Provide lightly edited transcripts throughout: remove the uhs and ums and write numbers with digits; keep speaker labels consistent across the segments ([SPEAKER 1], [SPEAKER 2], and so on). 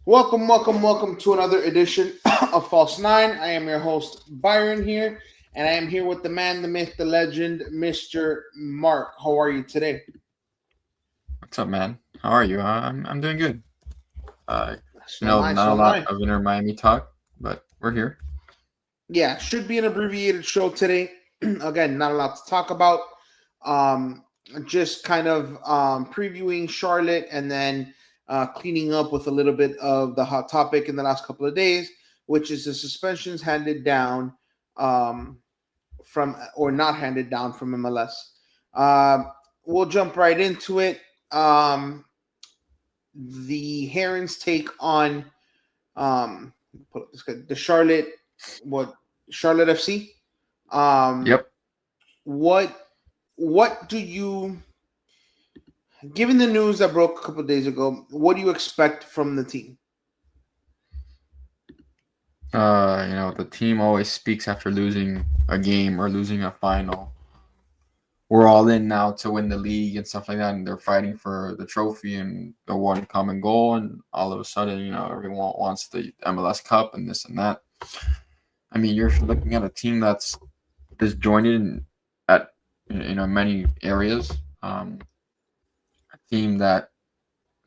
[SPEAKER 1] Welcome to another edition of False Nine. I am your host, Byron, here, and I am here with the man, the myth, the legend, Mr. Mark. How are you today?
[SPEAKER 2] What's up, man? How are you? I'm doing good. Uh,
[SPEAKER 1] So am I,
[SPEAKER 2] not
[SPEAKER 1] so
[SPEAKER 2] a
[SPEAKER 1] am
[SPEAKER 2] lot
[SPEAKER 1] I.
[SPEAKER 2] of inner Miami talk, but we're here.
[SPEAKER 1] Yeah, should be an abbreviated show today. Again, not a lot to talk about. Um, just kind of previewing Charlotte and then cleaning up with a little bit of the hot topic in the last couple of days, which is the suspensions handed down um, from or not handed down from MLS. We'll jump right into it. Um, the Herons take on the Charlotte what Charlotte FC. Um,
[SPEAKER 2] Yep.
[SPEAKER 1] what what do you given the news that broke a couple of days ago? What do you expect from the team?
[SPEAKER 2] The team always speaks after losing a game or losing a final. We're all in now to win the league and stuff like that, and they're fighting for the trophy and the one common goal. And all of a sudden, everyone wants the MLS Cup and this and that. I mean, you're looking at a team that's disjointed at many areas. A team that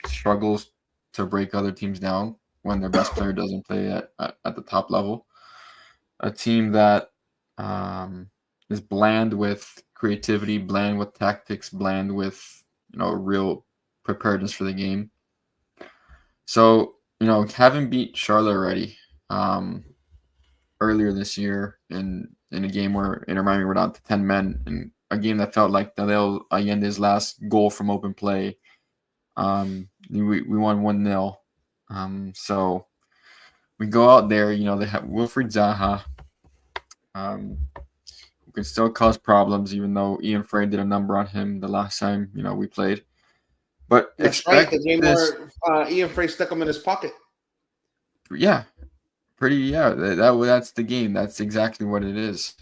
[SPEAKER 2] struggles to break other teams down when their best player doesn't play at the top level. A team that is bland with creativity, bland with tactics, bland with real preparedness for the game. So having beat Charlotte already earlier this year in a game where Inter Miami were down to 10 men, in a game that felt like Danilo Allende's last goal from open play. We won 1-0. So we go out there. They have Wilfried Zaha, um, who can still cause problems, even though Ian Frey did a number on him the last time we played. But
[SPEAKER 1] That's right.
[SPEAKER 2] expect
[SPEAKER 1] The game
[SPEAKER 2] this.
[SPEAKER 1] where Ian Frey stuck him in his pocket.
[SPEAKER 2] Yeah, pretty. Yeah, that's the game. That's exactly what it is.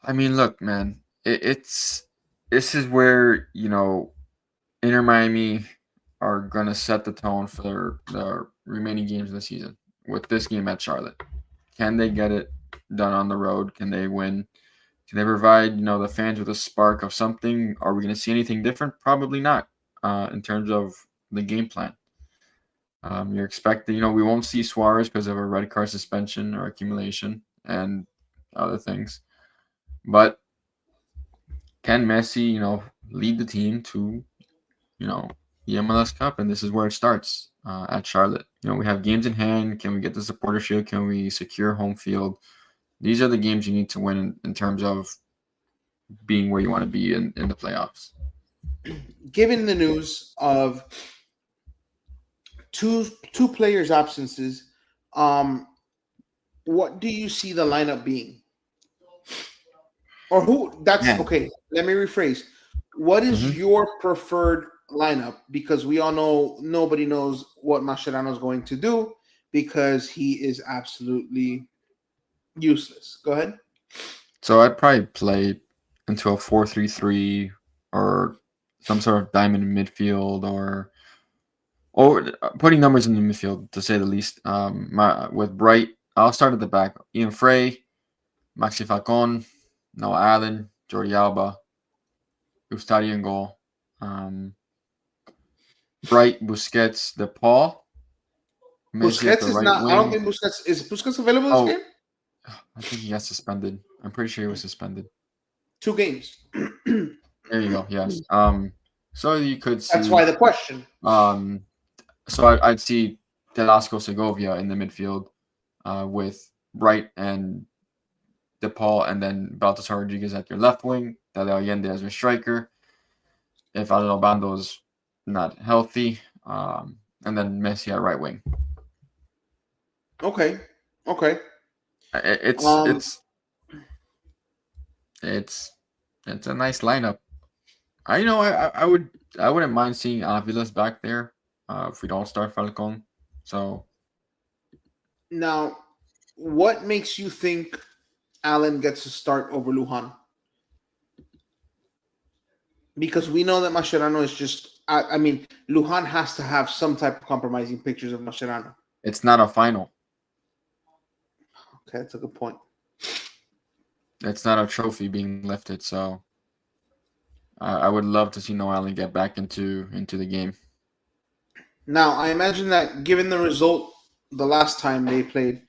[SPEAKER 2] I mean, look, man, it's this is where Inter Miami are gonna set the tone for their remaining games of the season with this game at Charlotte. Can they get it done on the road? Can they win? Can they provide the fans with a spark of something? Are we going to see anything different? Probably not. In terms of the game plan, you're expecting we won't see Suarez because of a red card suspension or accumulation and other things. But can Messi lead the team to you know, the MLS Cup, and this is where it starts at Charlotte. We have games in hand. Can we get the supporter shield? Can we secure home field? These are the games you need to win in terms of being where you want to be in the playoffs.
[SPEAKER 1] Given the news of two players' absences, um, what do you see the lineup being? Or who? That's
[SPEAKER 2] Man,
[SPEAKER 1] okay. Let me rephrase. What is
[SPEAKER 2] hmm
[SPEAKER 1] your preferred lineup? Because we all know nobody knows what Mascherano is going to do because he is absolutely useless. Go ahead.
[SPEAKER 2] so I'd probably play into a 4-3-3 or some sort of diamond midfield or putting numbers in the midfield to say the least. With Bright, I'll start at the back. Ian Frey, Maxi Falcon, Noah Allen, Jordi Alba, Ustadi in goal. Um, Bright, Busquets, DePaul, Messi at
[SPEAKER 1] Busquets
[SPEAKER 2] the
[SPEAKER 1] is
[SPEAKER 2] right
[SPEAKER 1] not. I don't
[SPEAKER 2] wing.
[SPEAKER 1] think Busquets is Busquets available this game.
[SPEAKER 2] Oh, I think he got suspended. I'm pretty sure he was suspended.
[SPEAKER 1] Two games.
[SPEAKER 2] There you go. Yes. So you could
[SPEAKER 1] That's why
[SPEAKER 2] see.
[SPEAKER 1] the question.
[SPEAKER 2] Um, so I'd see Telasco Segovia in the midfield, with Bright and DePaul, and then Baltasar Rodriguez at your left wing. Tadeo Allende as your striker. If Bando's not healthy, and then Messi at right wing.
[SPEAKER 1] Okay. Okay.
[SPEAKER 2] I- It's
[SPEAKER 1] Um.
[SPEAKER 2] it's it's it's a nice lineup. I wouldn't mind seeing Avila's back there, if we don't start Falcon. So
[SPEAKER 1] Now, what makes you think Allen gets to start over Lujan? Because we know that Mascherano is just I mean, Lujan has to have some type of compromising pictures of Mascherano.
[SPEAKER 2] It's not a final.
[SPEAKER 1] Okay, that's a good point.
[SPEAKER 2] It's not a trophy being lifted. So I would love to see Noali get back into the game.
[SPEAKER 1] Now, I imagine that given the result the last time they played,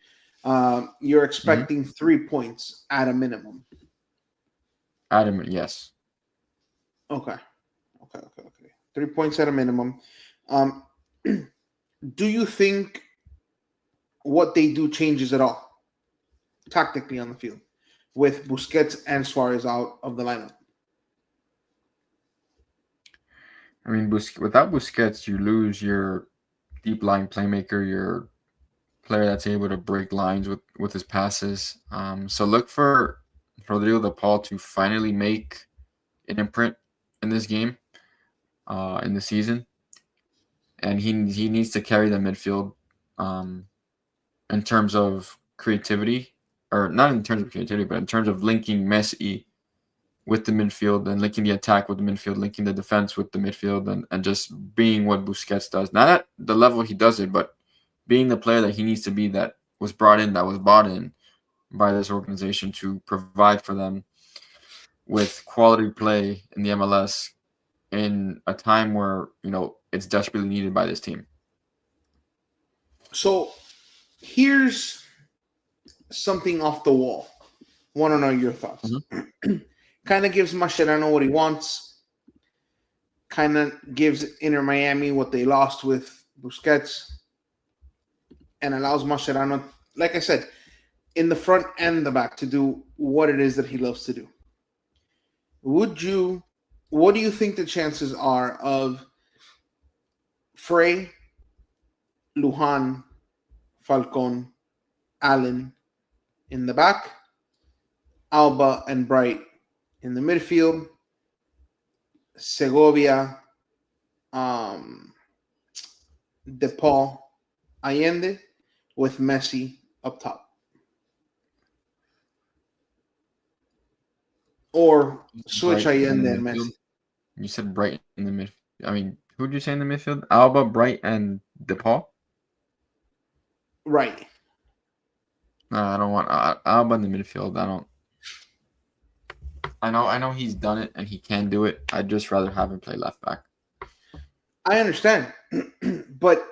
[SPEAKER 1] you're
[SPEAKER 2] Mm-hmm.
[SPEAKER 1] expecting 3 points at a minimum.
[SPEAKER 2] Adam, yes.
[SPEAKER 1] Okay. 3 points at a minimum. Um, do you think what they do changes at all tactically on the field with Busquets and Suarez out of the lineup?
[SPEAKER 2] I mean, without Busquets, you lose your deep line playmaker, your player that's able to break lines with his passes. So look for Rodrigo De Paul to finally make an imprint in this game, in the season, and he needs to carry the midfield, um, in terms of creativity, or not in terms of creativity, but in terms of linking Messi with the midfield and linking the attack with the midfield, linking the defense with the midfield, and just being what Busquets does. Not at the level he does it, but being the player that he needs to be, that was brought in, that was bought in by this organization to provide for them with quality play in the MLS in a time where, it's desperately needed by this team.
[SPEAKER 1] So here's something off the wall. Want to know your thoughts.
[SPEAKER 2] Mm-hmm.
[SPEAKER 1] Kind of gives Mascherano what he wants. Kind of gives Inter Miami what they lost with Busquets. And allows Mascherano, like I said, in the front and the back to do what it is that he loves to do. What do you think the chances are of Frey, Lujan, Falcon, Allen in the back, Alba and Bright in the midfield, Segovia, De Paul, Allende, with Messi up top? Or switch
[SPEAKER 2] Bright in
[SPEAKER 1] Allende
[SPEAKER 2] the
[SPEAKER 1] and
[SPEAKER 2] midfield.
[SPEAKER 1] Messi?
[SPEAKER 2] You said Bright in the midfield. I mean, who did you say in the midfield? Alba, Bright, and DePaul?
[SPEAKER 1] Right.
[SPEAKER 2] No, I don't want Alba in the midfield. I know he's done it and he can do it. I'd just rather have him play left back.
[SPEAKER 1] I understand. But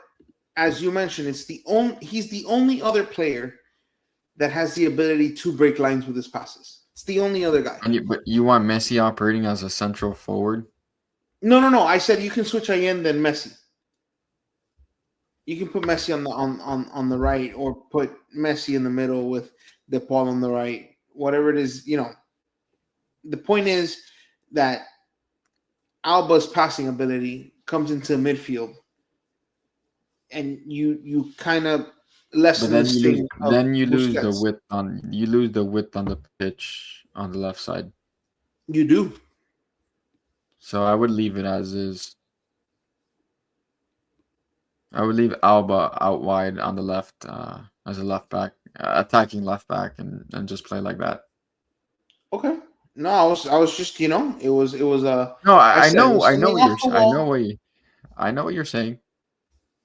[SPEAKER 1] as you mentioned, he's the only other player that has the ability to break lines with his passes. It's the only other guy.
[SPEAKER 2] But you want Messi operating as a central forward?
[SPEAKER 1] No. I said you can switch Allende and Messi. You can put Messi on the right, or put Messi in the middle with De Paul on the right. Whatever it is, The point is that Alba's passing ability comes into midfield, and you kind of
[SPEAKER 2] But
[SPEAKER 1] lessen the
[SPEAKER 2] then
[SPEAKER 1] sting of
[SPEAKER 2] you lose
[SPEAKER 1] Busquets.
[SPEAKER 2] the width on the pitch on the left side.
[SPEAKER 1] You do.
[SPEAKER 2] So I would leave it as is. I would leave Alba out wide on the left, as a left back, attacking left back, and just play like that.
[SPEAKER 1] Okay. No, I was just it was a
[SPEAKER 2] No,
[SPEAKER 1] I
[SPEAKER 2] I
[SPEAKER 1] said it
[SPEAKER 2] know,
[SPEAKER 1] was
[SPEAKER 2] I know
[SPEAKER 1] something
[SPEAKER 2] what
[SPEAKER 1] off the wall.
[SPEAKER 2] I know what you're saying.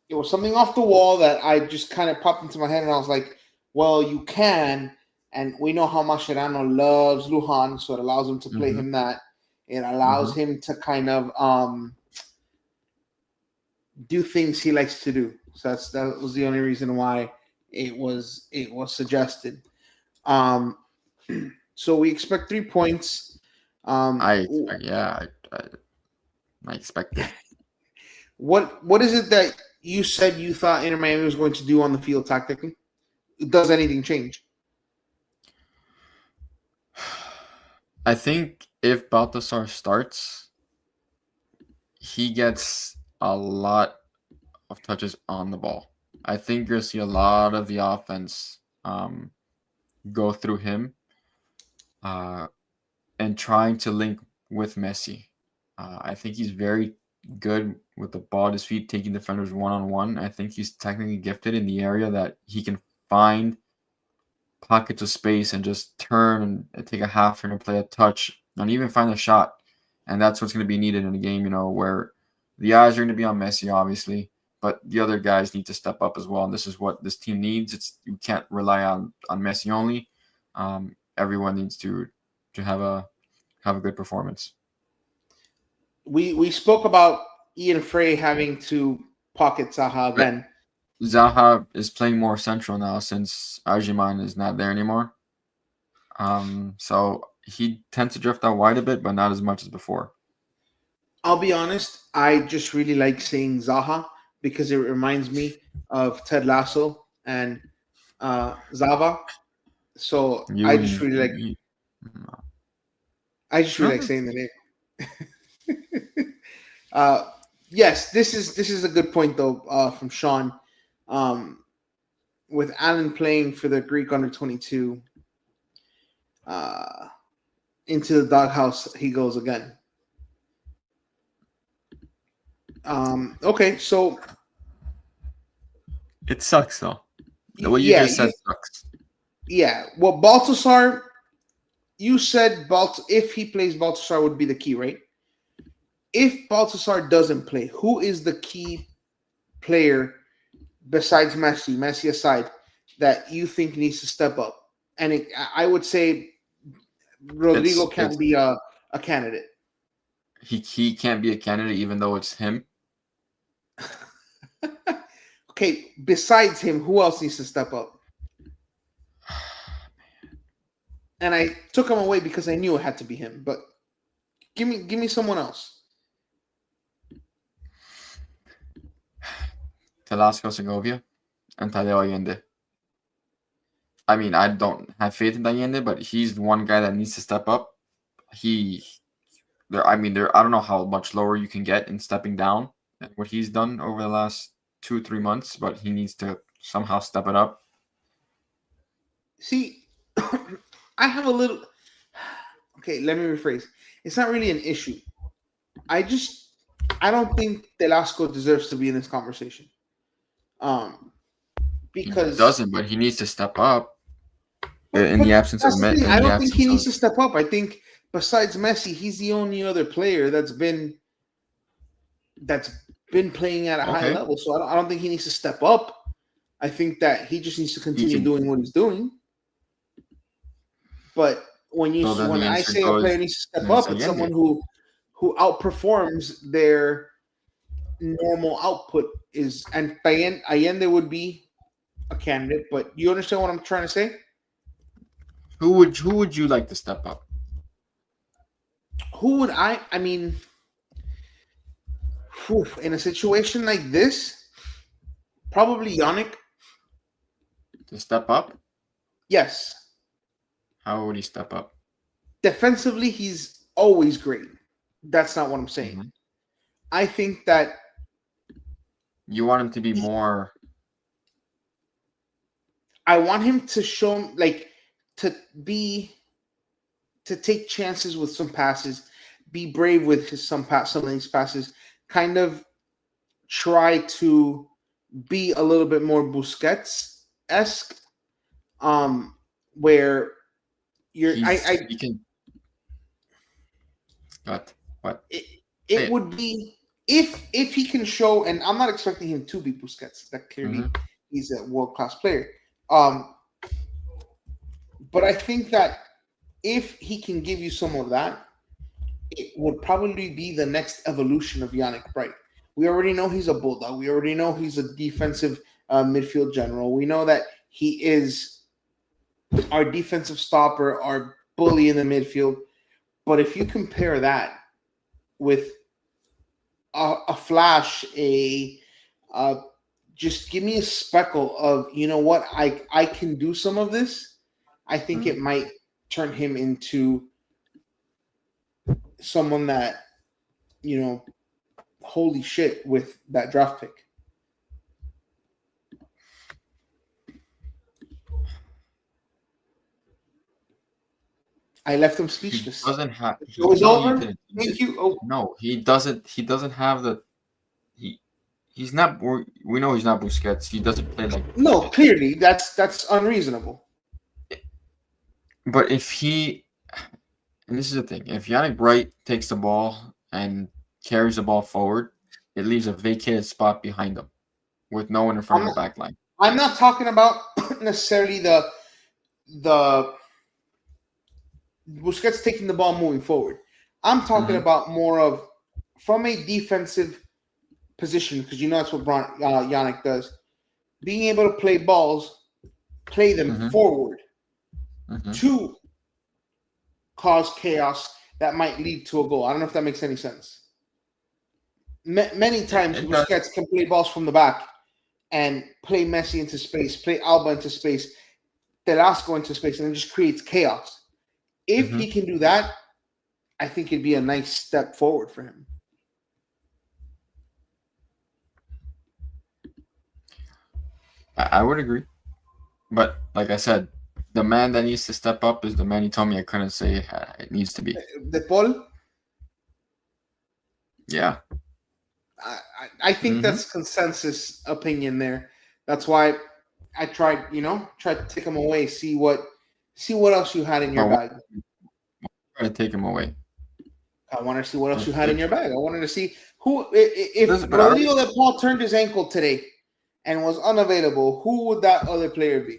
[SPEAKER 1] It was something off the wall that I just kind of popped into my head, and I was like, well, you can, and we know how Mascherano loves Lujan, so it allows him to play
[SPEAKER 2] Mm-hmm.
[SPEAKER 1] him that. It allows
[SPEAKER 2] Mm-hmm.
[SPEAKER 1] him to kind of do things he likes to do. So that was the only reason why it was suggested. Um, so we expect 3 points.
[SPEAKER 2] Yeah, I expect it.
[SPEAKER 1] What is it that you said you thought Inter Miami was going to do on the field tactically? Does anything change?
[SPEAKER 2] I think if Baltasar starts, he gets a lot of touches on the ball. I think you'll see a lot of the offense, go through him, uh, and trying to link with Messi. I think he's very good with the ball at his feet, taking defenders one on one. I think he's technically gifted in the area that he can find pockets of space and just turn and take a half turn and play a touch and even find a shot. And that's what's going to be needed in a game, where The eyes are going to be on Messi, obviously, but the other guys need to step up as well. And this is what this team needs. You can't rely on Messi only. Everyone needs to have a good performance.
[SPEAKER 1] We spoke about Ian Frey having to pocket Zaha
[SPEAKER 2] But
[SPEAKER 1] again.
[SPEAKER 2] Zaha is playing more central now since Arjiman is not there anymore. So he tends to drift out wide a bit, but not as much as before.
[SPEAKER 1] I'll be honest, I just really like saying Zaha because it reminds me of Ted Lasso and Zava. So
[SPEAKER 2] You and you,
[SPEAKER 1] I just really like
[SPEAKER 2] no,
[SPEAKER 1] saying the name. uh, yes, this is a good point though from Sean. With Allen playing for the Greek under 22, into the doghouse he goes again. Okay, so
[SPEAKER 2] it sucks though. What you
[SPEAKER 1] yeah,
[SPEAKER 2] just said sucks.
[SPEAKER 1] yeah. Well, Baltasar, you said if he plays, Baltasar would be the key, right? If Baltasar doesn't play, who is the key player besides Messi, Messi aside, that you think needs to step up? And I would say Rodrigo
[SPEAKER 2] It's
[SPEAKER 1] can't be a candidate.
[SPEAKER 2] he can't be a candidate even though it's him.
[SPEAKER 1] Okay, besides him, who else needs to step up? And I took him away because I knew it had to be him. But give me someone else.
[SPEAKER 2] Velasco Segovia and Tadeo Allende. I mean, I don't have faith in Allende, but he's the one guy that needs to step up. I don't know how much lower you can get in stepping down and what he's done over the last 2-3 months, but he needs to somehow step it up.
[SPEAKER 1] See, I have a little. Okay, let me rephrase. It's not really an issue. I don't think Velasco deserves to be in this conversation. Because
[SPEAKER 2] he doesn't, but he needs to step up in the absence of
[SPEAKER 1] that's the thing. I
[SPEAKER 2] in the
[SPEAKER 1] don't think he
[SPEAKER 2] absence
[SPEAKER 1] needs
[SPEAKER 2] of.
[SPEAKER 1] to step up. I think besides Messi, he's the only other player that's been playing at a high
[SPEAKER 2] Okay,
[SPEAKER 1] level. So I don't think he needs to step up. I think that he just needs to
[SPEAKER 2] he
[SPEAKER 1] continue
[SPEAKER 2] can.
[SPEAKER 1] doing what he's doing. But
[SPEAKER 2] So then
[SPEAKER 1] when
[SPEAKER 2] the
[SPEAKER 1] I
[SPEAKER 2] answer
[SPEAKER 1] say a player
[SPEAKER 2] goes
[SPEAKER 1] needs to step up,
[SPEAKER 2] against
[SPEAKER 1] it's
[SPEAKER 2] Allende.
[SPEAKER 1] someone who outperforms their normal output is, and Allende would be a candidate. But you understand what I'm trying to say?
[SPEAKER 2] Who would you like to step up?
[SPEAKER 1] Who would I? I mean, in a situation like this, probably Yannick.
[SPEAKER 2] To step up?
[SPEAKER 1] Yes,
[SPEAKER 2] How would he step up?
[SPEAKER 1] defensively he's always great. That's not what I'm saying.
[SPEAKER 2] Mm-hmm.
[SPEAKER 1] I think that
[SPEAKER 2] You want him to be more.
[SPEAKER 1] I want him to show like to be to take chances with some passes, be brave with some of these passes, kind of try to be a little bit more Busquets esque, where you're I
[SPEAKER 2] He can. What?
[SPEAKER 1] it,
[SPEAKER 2] Say
[SPEAKER 1] it
[SPEAKER 2] it.
[SPEAKER 1] would be if he can show, and I'm not expecting him to be Busquets. That
[SPEAKER 2] Mm-hmm.
[SPEAKER 1] clearly he's a world class player. Um, but I think that if he can give you some of that, it would probably be the next evolution of Yannick Bright. We already know he's a bulldog. We already know he's a defensive midfield general. We know that he is our defensive stopper, our bully in the midfield. But if you compare that with a flash, uh, just give me a speckle of what I can do some of this. I think
[SPEAKER 2] Mm-hmm.
[SPEAKER 1] it might turn him into someone that holy shit with that draft pick. I left him
[SPEAKER 2] He
[SPEAKER 1] speechless.
[SPEAKER 2] doesn't have.
[SPEAKER 1] The show is
[SPEAKER 2] No, you
[SPEAKER 1] over.
[SPEAKER 2] didn't.
[SPEAKER 1] Thank you. Oh,
[SPEAKER 2] No, he doesn't. He doesn't have the. He he's not. We know he's not Busquets. He doesn't play like
[SPEAKER 1] no,
[SPEAKER 2] Busquets.
[SPEAKER 1] clearly that's unreasonable.
[SPEAKER 2] But if he, and this is the thing, if Yannick Bright takes the ball and carries the ball forward, it leaves a vacated spot behind them with no one in front
[SPEAKER 1] I'm
[SPEAKER 2] of the
[SPEAKER 1] not,
[SPEAKER 2] back line.
[SPEAKER 1] I'm not talking about necessarily the Busquets taking the ball moving forward. I'm talking
[SPEAKER 2] Mm-hmm.
[SPEAKER 1] about more of from a defensive position, because you know that's what Yannick does. Being able to play balls, play them
[SPEAKER 2] Mm-hmm.
[SPEAKER 1] forward
[SPEAKER 2] Mm-hmm.
[SPEAKER 1] to cause chaos that might lead to a goal. I don't know if that makes any sense. Many times
[SPEAKER 2] It does.
[SPEAKER 1] Busquets can play balls from the back and play Messi into space, play Alba into space, Telasco into space, and it just creates chaos. If
[SPEAKER 2] Mm-hmm.
[SPEAKER 1] he can do that, I think it'd be a nice step forward for him.
[SPEAKER 2] I would agree. But like I said, the man that needs to step up is the man you told me I couldn't say it needs to be.
[SPEAKER 1] De Paul,
[SPEAKER 2] Yeah.
[SPEAKER 1] I think
[SPEAKER 2] Mm-hmm.
[SPEAKER 1] that's consensus opinion there. That's why I tried to take him away, see what else you had in your
[SPEAKER 2] But why
[SPEAKER 1] bag.
[SPEAKER 2] try to take him away?
[SPEAKER 1] I wanted to see what else you had in
[SPEAKER 2] If
[SPEAKER 1] your bag. I wanted to see who, if
[SPEAKER 2] listen, but I already,
[SPEAKER 1] Rodrigo De Paul turned his ankle today and was unavailable, who would that other player be?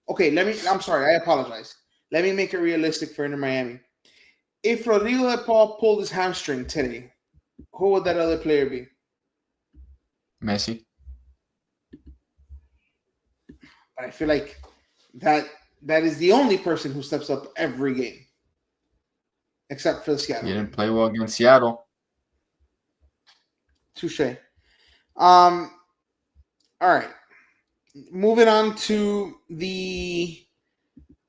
[SPEAKER 1] Okay, I'm sorry, I apologize. Let me make it realistic for Inter Miami. If Rodrigo De Paul pulled his hamstring today, who would that other player be?
[SPEAKER 2] Messi.
[SPEAKER 1] But I feel like that is the only person who steps up every game, except for the
[SPEAKER 2] He
[SPEAKER 1] Seattle
[SPEAKER 2] didn't
[SPEAKER 1] game.
[SPEAKER 2] play well against Seattle.
[SPEAKER 1] Touche. All right. Moving on to the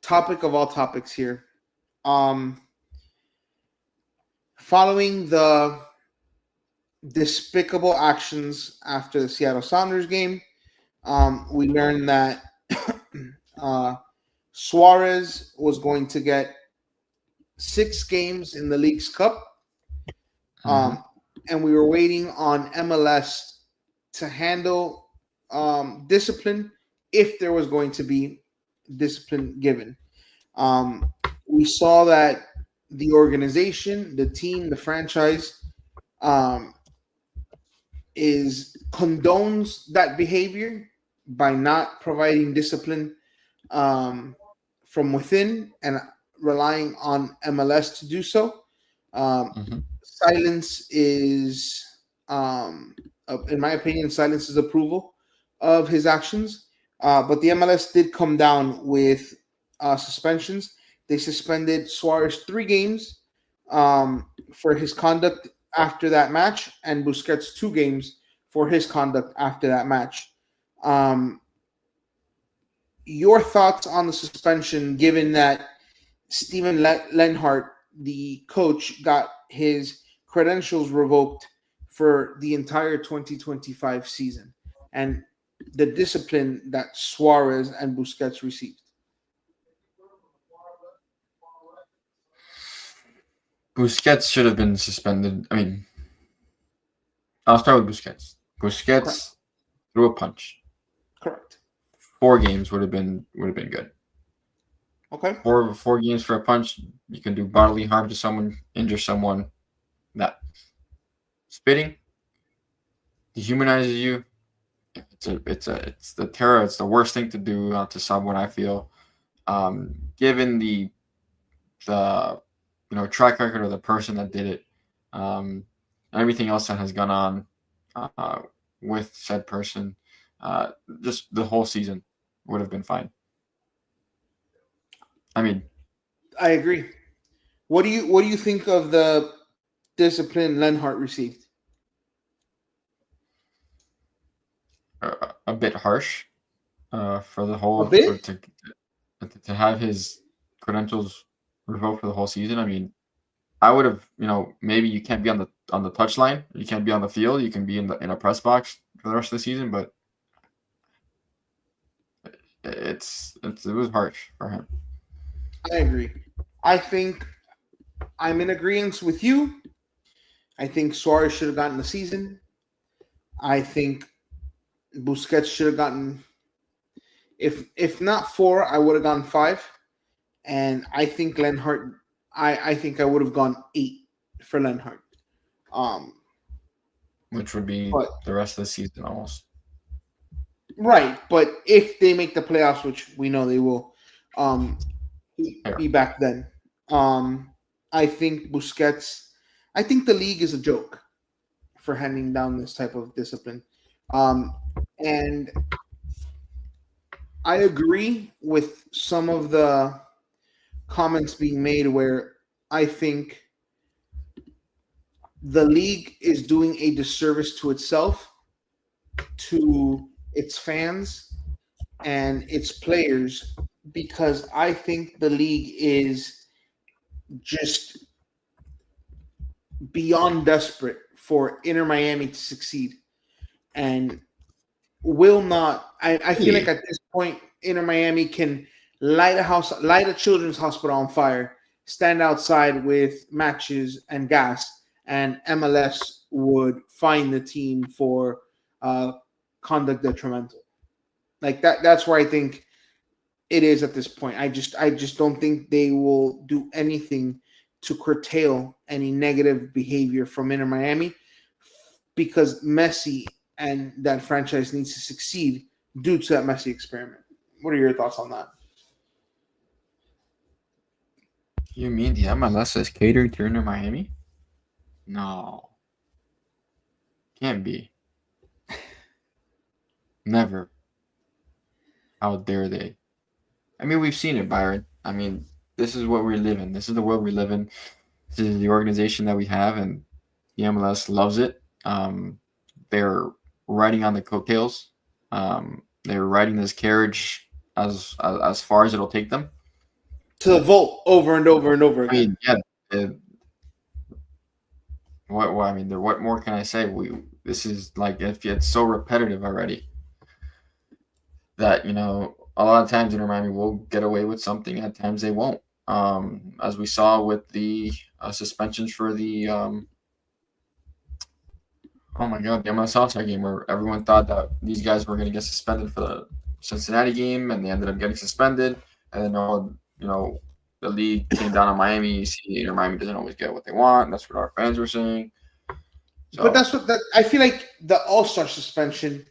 [SPEAKER 1] topic of all topics here. Um, Following the despicable actions after the Seattle Sounders game, we learned that uh, Suarez was going to get 6 games in the League's Cup,
[SPEAKER 2] Mm-hmm.
[SPEAKER 1] and we were waiting on MLS to handle discipline if there was going to be discipline given. Um, we saw that the organization, the team, the franchise um, is condones that behavior by not providing discipline um, from within and relying on MLS to do so. Um,
[SPEAKER 2] Mm-hmm.
[SPEAKER 1] Silence is, in my opinion, silence is approval of his actions. But the MLS did come down with suspensions. They suspended Suarez 3 games for his conduct after that match, and Busquets 2 games for his conduct after that match. Um, your thoughts on the suspension, given that Steven Lenhart, the coach, got his credentials revoked for the entire 2025 season, and the discipline that Suarez and Busquets received?
[SPEAKER 2] Busquets should have been suspended. I mean, I'll start with Busquets.
[SPEAKER 1] Correct.
[SPEAKER 2] Busquets threw a punch.
[SPEAKER 1] Correct.
[SPEAKER 2] 4 games would have been good.
[SPEAKER 1] Okay.
[SPEAKER 2] Four games for a punch. You can do bodily harm to someone, injure someone. That spitting dehumanizes you. It's the terror. It's the worst thing to do to someone. I feel, given the track record of the person that did it, and everything else that has gone on uh, with said person, just the whole season would have been fine. I mean,
[SPEAKER 1] I agree. What do you think of the discipline Lenhart received?
[SPEAKER 2] a bit harsh for the
[SPEAKER 1] A
[SPEAKER 2] whole
[SPEAKER 1] bit.
[SPEAKER 2] to have his credentials revoked for the whole season. I mean, I would have, maybe you can't be on the touchline, you can't be on the field, you can be in a press box for the rest of the season, but it was harsh for him.
[SPEAKER 1] I agree. I think I'm in agreement with you. I think Suarez should have gotten the season. I think Busquets should have gotten, if not 4, I would have gone 5. And I think Lenhart, I think I would have gone 8 for Lenhart. Um,
[SPEAKER 2] which would be
[SPEAKER 1] But
[SPEAKER 2] the rest of the season almost.
[SPEAKER 1] right, but if they make the playoffs, which we know they will, um,
[SPEAKER 2] Fair.
[SPEAKER 1] be back then. I think Busquets. I think the league is a joke for handing down this type of discipline, and I agree with some of the comments being made where I think the league is doing a disservice to itself, to its fans, and its players, because I think the league is just beyond desperate for Inter Miami to succeed and will not. I feel like
[SPEAKER 2] Really?
[SPEAKER 1] at this point, Inter Miami can light a children's hospital on fire, stand outside with matches and gas, and MLS would fine the team for uh, conduct detrimental. Like that. That's where I think it is at this point. I just don't think they will do anything to curtail any negative behavior from Inter Miami because Messi and that franchise needs to succeed due to that Messi experiment. What are your thoughts on that?
[SPEAKER 2] You mean the MLS is catering to Inter Miami? No, can't be. Never. How dare they? I mean, we've seen it, Byron. I mean, this is what we live in. This is the world we live in. This is the organization that we have, and the MLS loves it. They're riding on the coattails. They're riding this carriage as far as it'll take them.
[SPEAKER 1] To the vote over and over and over
[SPEAKER 2] I
[SPEAKER 1] again.
[SPEAKER 2] mean, yeah. What I mean, what more can I say? This is like if it's so repetitive already that a lot of times Inter Miami will get away with something. At times they won't. As we saw with the suspensions for the oh my god, the MLS All-Star game, where everyone thought that these guys were going to get suspended for the Cincinnati game, and they ended up getting suspended. And then the league came down on Miami. You see, Inter Miami doesn't always get what they want. That's what our fans were saying.
[SPEAKER 1] But
[SPEAKER 2] So,
[SPEAKER 1] that's what I feel like the All Star suspension.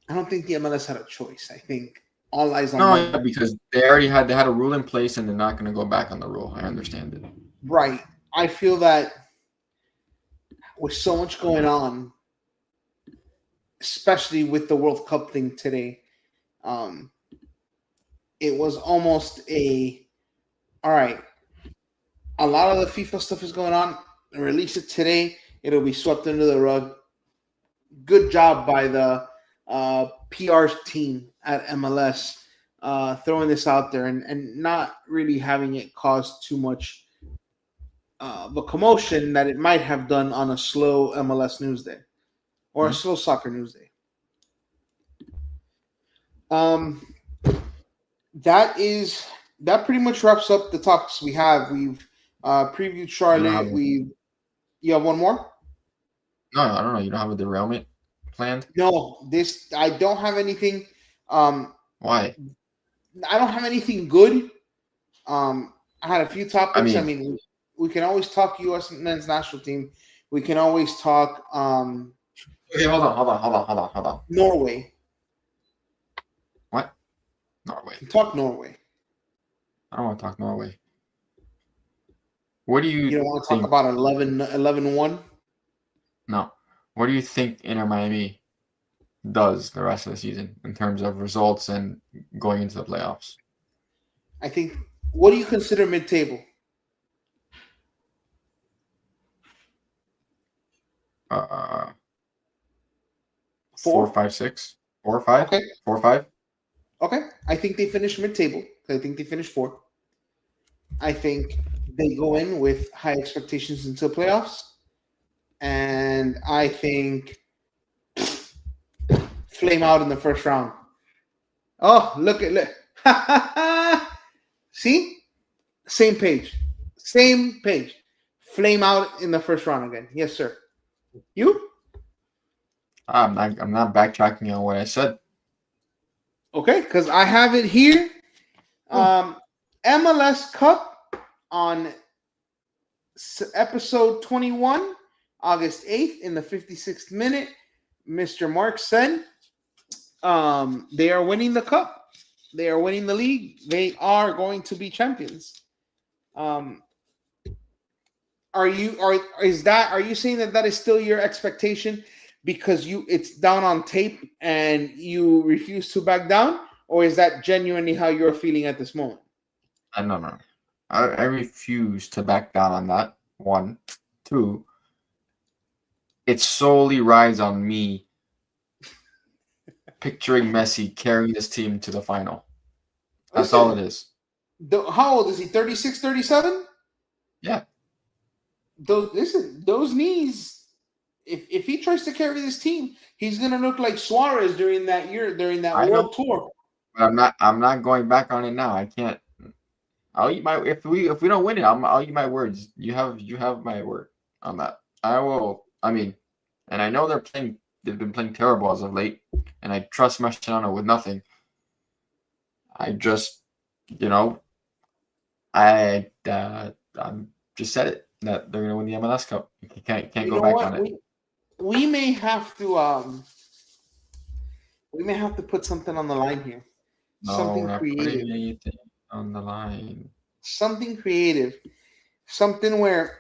[SPEAKER 1] I don't think the MLS had a choice. I think all eyes on
[SPEAKER 2] no,
[SPEAKER 1] them.
[SPEAKER 2] yeah, because they had a rule in place, and they're not going to go back on the rule. I understand it.
[SPEAKER 1] Right. I feel that with so much going on, especially with the World Cup thing today, um, it was almost all right. A lot of the FIFA stuff is going on. Release it today. It'll be swept under the rug. Good job by the PR team at MLS throwing this out there and not really having it cause too much of a commotion that it might have done on a slow MLS news day or a
[SPEAKER 2] Mhm.
[SPEAKER 1] slow soccer news day. Um, that pretty much wraps up the topics we have. We've previewed
[SPEAKER 2] You don't have
[SPEAKER 1] Charlotte. You have one more?
[SPEAKER 2] no, I don't know. You don't have a derailment planned?
[SPEAKER 1] No, this I don't have anything. Um,
[SPEAKER 2] Why?
[SPEAKER 1] I don't have anything good. I had a few
[SPEAKER 2] I
[SPEAKER 1] topics. I
[SPEAKER 2] mean,
[SPEAKER 1] mean, we can always talk U.S. men's national team. We can always talk
[SPEAKER 2] okay, hold on.
[SPEAKER 1] Norway.
[SPEAKER 2] What? Norway.
[SPEAKER 1] We can talk Norway.
[SPEAKER 2] I don't want to talk Norway. What do
[SPEAKER 1] You
[SPEAKER 2] you
[SPEAKER 1] don't want to talk
[SPEAKER 2] think?
[SPEAKER 1] about 11-1?
[SPEAKER 2] No. What do you think Inter Miami does the rest of the season in terms of results and going into the playoffs?
[SPEAKER 1] I think. What do you consider mid-table?
[SPEAKER 2] Uh, 4,
[SPEAKER 1] 4?
[SPEAKER 2] 5, 6, 4, 5,
[SPEAKER 1] Okay.
[SPEAKER 2] 4, 5.
[SPEAKER 1] Okay. I think they finish mid-table. I think they finish 4. I think they go in with high expectations into playoffs. And I think flame out in the first round. Oh, look. See? Same page. Same page. Flame out in the first round again. Yes, sir. You?
[SPEAKER 2] I'm not backtracking on what I said.
[SPEAKER 1] Okay, because I have it here. MLS Cup on episode 21. August 8th, in the 56th minute, Mr. Mark said they are winning the cup. They are winning the league. They are going to be champions. Um, are you saying that is still your expectation because it's down on tape and you refuse to back down, or is that genuinely how you're feeling at this moment?
[SPEAKER 2] No. I refuse to back down on that. One, two. It solely rides on me picturing Messi carrying this team to the final. That's all it is.
[SPEAKER 1] How old is he? 36, 37?
[SPEAKER 2] Yeah.
[SPEAKER 1] Those knees. If he tries to carry this team, he's gonna look like Suarez during that year, during that world tour.
[SPEAKER 2] But I'm not going back on it now. I can't. I'll eat my if we don't win it, I'll eat my words. You have my word on that. I will. I mean, and I know they've been playing terrible as of late, and I trust Mascherano with nothing. I just, I'm just said it that they're gonna win the MLS Cup. You can't go back on it.
[SPEAKER 1] We may have to put something on the line here.
[SPEAKER 2] No,
[SPEAKER 1] something
[SPEAKER 2] we're not
[SPEAKER 1] creative.
[SPEAKER 2] putting anything on the line.
[SPEAKER 1] Something creative. Something where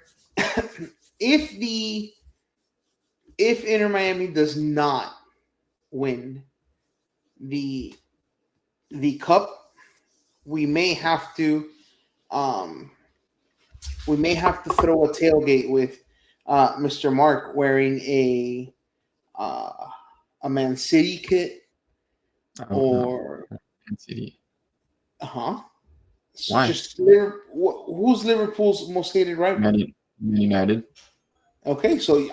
[SPEAKER 1] if Inter Miami does not win the cup, we may have to throw a tailgate with Mr. Mark wearing a Man City kit or
[SPEAKER 2] Man City.
[SPEAKER 1] Why? Just who's Liverpool's most hated rival?
[SPEAKER 2] Man United.
[SPEAKER 1] Okay, so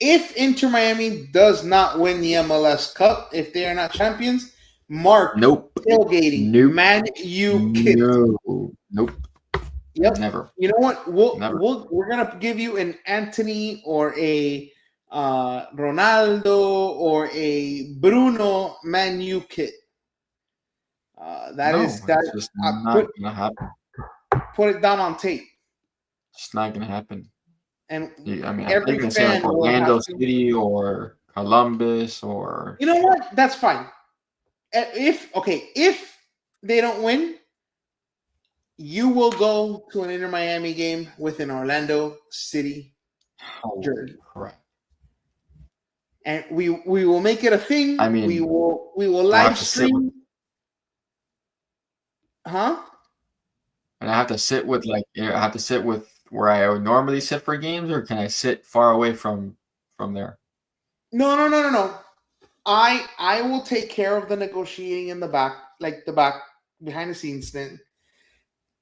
[SPEAKER 1] if Inter Miami does not win the MLS Cup, if they are not champions, Mark tailgating Man U kit.
[SPEAKER 2] Nope.
[SPEAKER 1] Yep.
[SPEAKER 2] Never.
[SPEAKER 1] You know what? We're gonna give you an Anthony or a Ronaldo or a Bruno Man U kit.
[SPEAKER 2] It's just not gonna happen.
[SPEAKER 1] Put it down on tape.
[SPEAKER 2] It's not gonna happen.
[SPEAKER 1] And
[SPEAKER 2] I'm thinking say like Orlando City or Columbus or.
[SPEAKER 1] You know what? That's fine. If they don't win, you will go to an Inter Miami game with an Orlando City jersey.
[SPEAKER 2] Correct.
[SPEAKER 1] And we will make it a thing.
[SPEAKER 2] I mean,
[SPEAKER 1] we will live stream.
[SPEAKER 2] And I have to sit with where I would normally sit for games, or can I sit far away from there?
[SPEAKER 1] No. I will take care of the negotiating in the back, behind the scenes thing.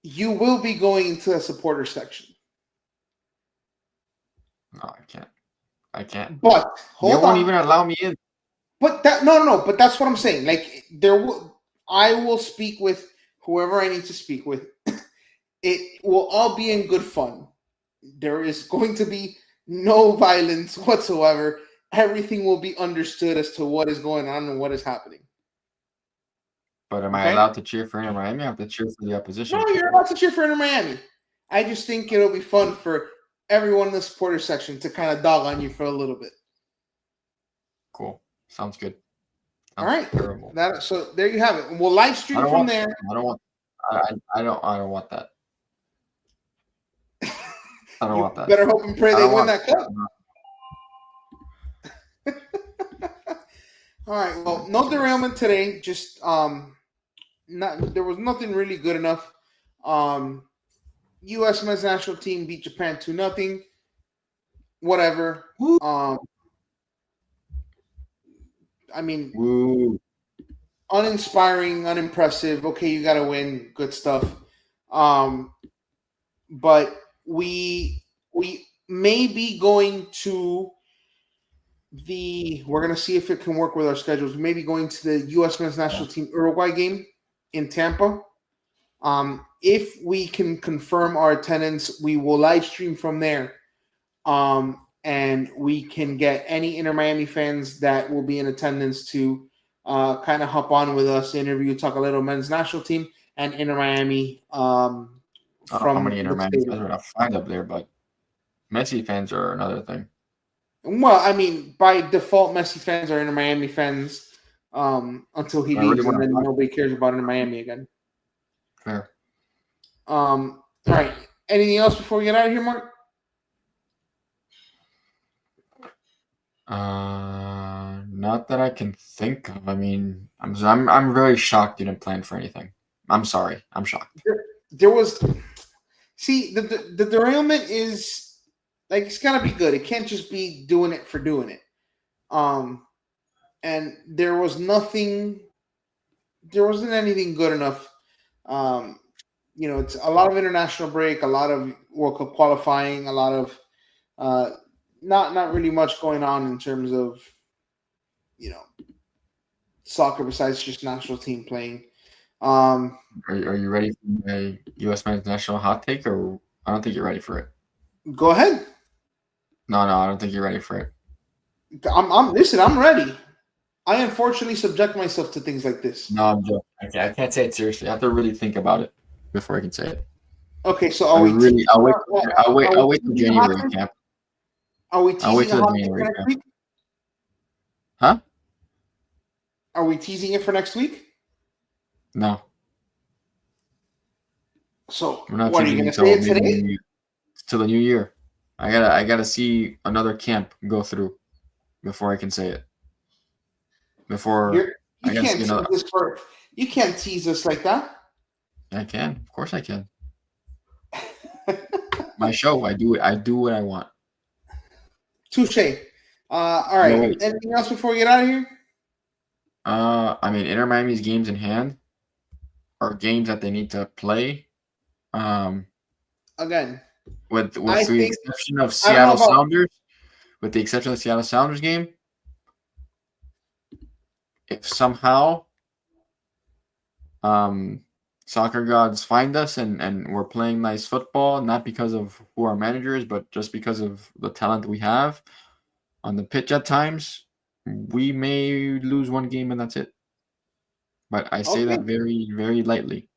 [SPEAKER 1] You will be going into the supporter section.
[SPEAKER 2] No, I can't.
[SPEAKER 1] But
[SPEAKER 2] they won't even allow me in.
[SPEAKER 1] But But that's what I'm saying. I will speak with whoever I need to speak with. It will all be in good fun. There is going to be no violence whatsoever. Everything will be understood as to what is going on and what is happening.
[SPEAKER 2] But am I allowed to cheer for Inter Miami? I have to cheer for the opposition.
[SPEAKER 1] No, you're allowed to cheer for Inter Miami. I just think it'll be fun for everyone in the supporter section to kind of dog on you for a little bit.
[SPEAKER 2] Cool. Sounds good.
[SPEAKER 1] All right. Terrible. So there you have it. We'll live stream from there.
[SPEAKER 2] I don't want that. I don't want that.
[SPEAKER 1] Better hope and pray they win that cup. All right. Well, no derailment today. Just there was nothing really good enough. U.S. men's national team beat Japan 2-0. Whatever. Uninspiring, unimpressive. Okay, you got to win. Good stuff. But we may be going to we're going to see if it can work with our schedules. Maybe going to the U.S. men's national team Uruguay game in Tampa. If we can confirm our attendance, we will live stream from there. And we can get any Inter Miami fans that will be in attendance to kind of hop on with us, interview, talk a little men's national team and Inter Miami.
[SPEAKER 2] How many Inter Miami fans are going to find up there, but Messi fans are another thing.
[SPEAKER 1] Well, I mean, by default, Messi fans are Inter Miami fans until he
[SPEAKER 2] I really
[SPEAKER 1] leaves,
[SPEAKER 2] want
[SPEAKER 1] and
[SPEAKER 2] to
[SPEAKER 1] then
[SPEAKER 2] talk.
[SPEAKER 1] nobody cares about Inter Miami again.
[SPEAKER 2] Fair.
[SPEAKER 1] All right. Anything else before we get out of here, Mark?
[SPEAKER 2] Not that I can think of. I mean, I'm very shocked you didn't plan for anything. I'm sorry. I'm shocked.
[SPEAKER 1] There was, see, the derailment is like it's gotta be good. It can't just be doing it for doing it. And there was nothing. There wasn't anything good enough. Um, it's a lot of international break, a lot of World Cup qualifying, a lot of uh, not really much going on in terms of you know soccer besides just national team playing. Um,
[SPEAKER 2] Are you ready for my U.S. men's national hot take, or I don't think you're ready for it.
[SPEAKER 1] Go ahead.
[SPEAKER 2] No, I don't think you're ready for it.
[SPEAKER 1] I'm listen. I'm ready. I unfortunately subject myself to things like this.
[SPEAKER 2] No, I'm joking. I can't say it seriously. I have to really think about it before I can say it.
[SPEAKER 1] Okay, so are we teasing?
[SPEAKER 2] I'll wait till
[SPEAKER 1] Teasing a hot
[SPEAKER 2] January
[SPEAKER 1] take?
[SPEAKER 2] camp.
[SPEAKER 1] Are we
[SPEAKER 2] I'll wait
[SPEAKER 1] teasing a
[SPEAKER 2] till the
[SPEAKER 1] hot take for
[SPEAKER 2] January
[SPEAKER 1] next
[SPEAKER 2] camp.
[SPEAKER 1] week?
[SPEAKER 2] Huh?
[SPEAKER 1] Are we teasing it for next week?
[SPEAKER 2] No,
[SPEAKER 1] So
[SPEAKER 2] we're not
[SPEAKER 1] what are you
[SPEAKER 2] teasing
[SPEAKER 1] going to say
[SPEAKER 2] until
[SPEAKER 1] it today?
[SPEAKER 2] maybe till the new year. I gotta see another camp go through before I can say it. Before
[SPEAKER 1] You
[SPEAKER 2] I gotta
[SPEAKER 1] can't
[SPEAKER 2] see
[SPEAKER 1] tease
[SPEAKER 2] another.
[SPEAKER 1] us for you can't tease us like that.
[SPEAKER 2] I can, of course, I can. My show, I do it. I do what I want.
[SPEAKER 1] Touche. All
[SPEAKER 2] No,
[SPEAKER 1] right.
[SPEAKER 2] wait.
[SPEAKER 1] Anything else before we get out of here?
[SPEAKER 2] I mean, Inter Miami's games in hand are games that they need to play. Um,
[SPEAKER 1] Again,
[SPEAKER 2] with
[SPEAKER 1] I
[SPEAKER 2] the
[SPEAKER 1] think
[SPEAKER 2] exception of
[SPEAKER 1] I don't know
[SPEAKER 2] Seattle
[SPEAKER 1] about.
[SPEAKER 2] Sounders, with the exception of the Seattle Sounders game, if somehow soccer gods find us and we're playing nice football, not because of who our manager is, but just because of the talent we have on the pitch at times, we may lose one game and that's it. But I say
[SPEAKER 1] Okay,
[SPEAKER 2] that very, very lightly.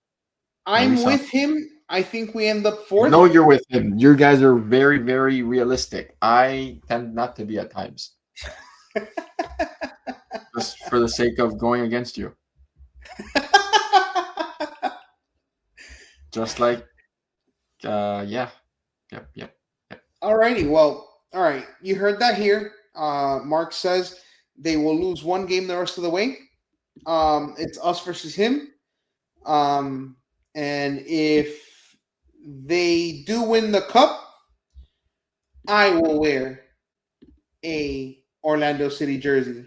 [SPEAKER 2] Very
[SPEAKER 1] I'm
[SPEAKER 2] soft.
[SPEAKER 1] with him. I think we end up
[SPEAKER 2] I know
[SPEAKER 1] fourth.
[SPEAKER 2] you're with him. You guys are very, very realistic. I tend not to be at times. Just for the sake of going against you. Just like yeah. Yep.
[SPEAKER 1] Alrighty, well, all right. You heard that here. Mark says they will lose one game the rest of the way. It's us versus him. And if they do win the cup, I will wear a Orlando City jersey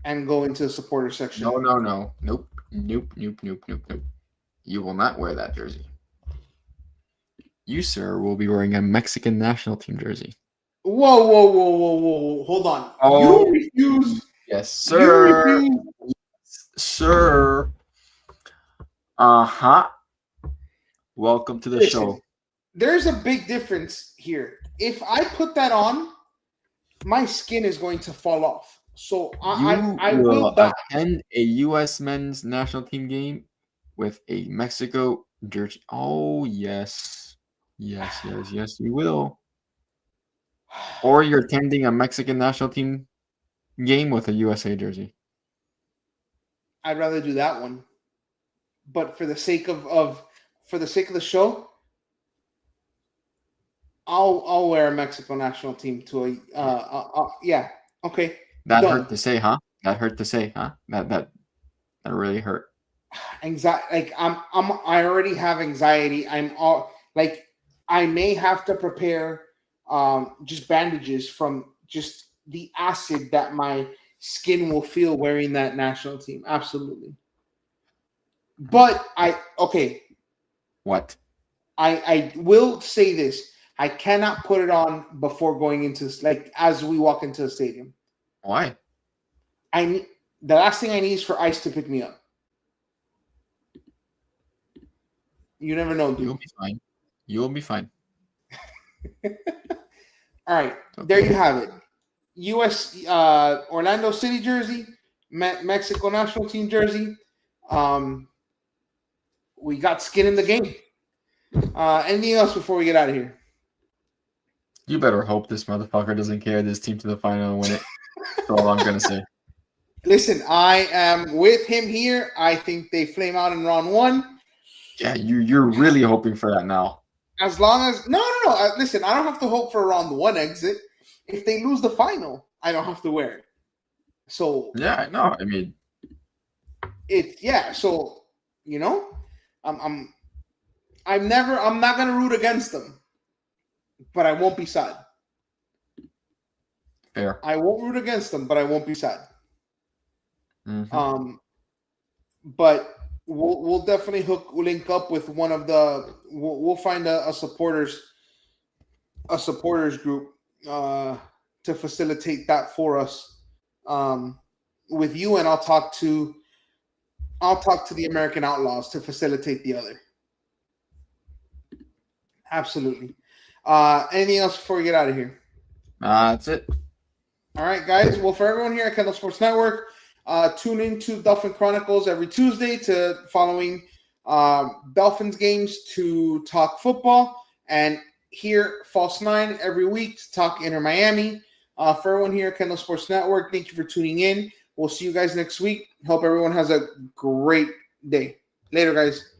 [SPEAKER 1] and go into the supporter section.
[SPEAKER 2] No. Nope. You will not wear that jersey. You, sir, will be wearing a Mexican national team jersey.
[SPEAKER 1] Whoa. Hold on.
[SPEAKER 2] Oh,
[SPEAKER 1] You refuse.
[SPEAKER 2] yes,
[SPEAKER 1] You
[SPEAKER 2] sir.
[SPEAKER 1] refuse.
[SPEAKER 2] Sir. Uh-huh. Welcome to the
[SPEAKER 1] Listen,
[SPEAKER 2] show.
[SPEAKER 1] there's a big difference here. If I put that on, my skin is going to fall off. So I will die.
[SPEAKER 2] Attend a U.S. men's national team game with a Mexico jersey. Oh, yes. Yes, you will. Or you're attending a Mexican national team game with a USA jersey.
[SPEAKER 1] I'd rather do that one. But for the sake of the show, I'll wear a Mexico national team to a yeah. Okay.
[SPEAKER 2] That
[SPEAKER 1] Done.
[SPEAKER 2] hurt to say, huh? That really hurt.
[SPEAKER 1] Anxiety, like I already have anxiety. I'm all like I may have to prepare just bandages from just the acid that my skin will feel wearing that national team. Absolutely. But
[SPEAKER 2] What?
[SPEAKER 1] I will say this. I cannot put it on before going into like as we walk into the stadium.
[SPEAKER 2] Why?
[SPEAKER 1] The last thing I need is for ice to pick me up. You never know, dude.
[SPEAKER 2] You'll be fine. You'll be fine.
[SPEAKER 1] All right, okay. There you have it. U.S. Orlando City jersey, Mexico national team jersey. We got skin in the game. Anything else before we get out of here?
[SPEAKER 2] You better hope this motherfucker doesn't carry this team to the final and win it. That's all I'm gonna say.
[SPEAKER 1] Listen, I am with him here. I think they flame out in round one.
[SPEAKER 2] Yeah, you're really hoping for that now.
[SPEAKER 1] As long as no. Listen, I don't have to hope for a round one exit. If they lose the final, I don't have to wear it. So
[SPEAKER 2] yeah, I know. I mean,
[SPEAKER 1] So I'm not gonna root against them, but I won't be sad.
[SPEAKER 2] fair.
[SPEAKER 1] I won't root against them, but I won't be sad.
[SPEAKER 2] Mm-hmm.
[SPEAKER 1] But we'll definitely link up with one of the. We'll find a supporters group to facilitate that for us with you, and I'll talk to the American Outlaws to facilitate the other. Absolutely. Anything else before we get out of here?
[SPEAKER 2] That's it.
[SPEAKER 1] All right, guys. Well, for everyone here at Kendall Sports Network, tune into Dolphin Chronicles every Tuesday to following Dolphins games to talk football, and here False 9 every week to talk Inter Miami. For everyone here at Kendall Sports Network, thank you for tuning in. We'll see you guys next week. Hope everyone has a great day. Later, guys.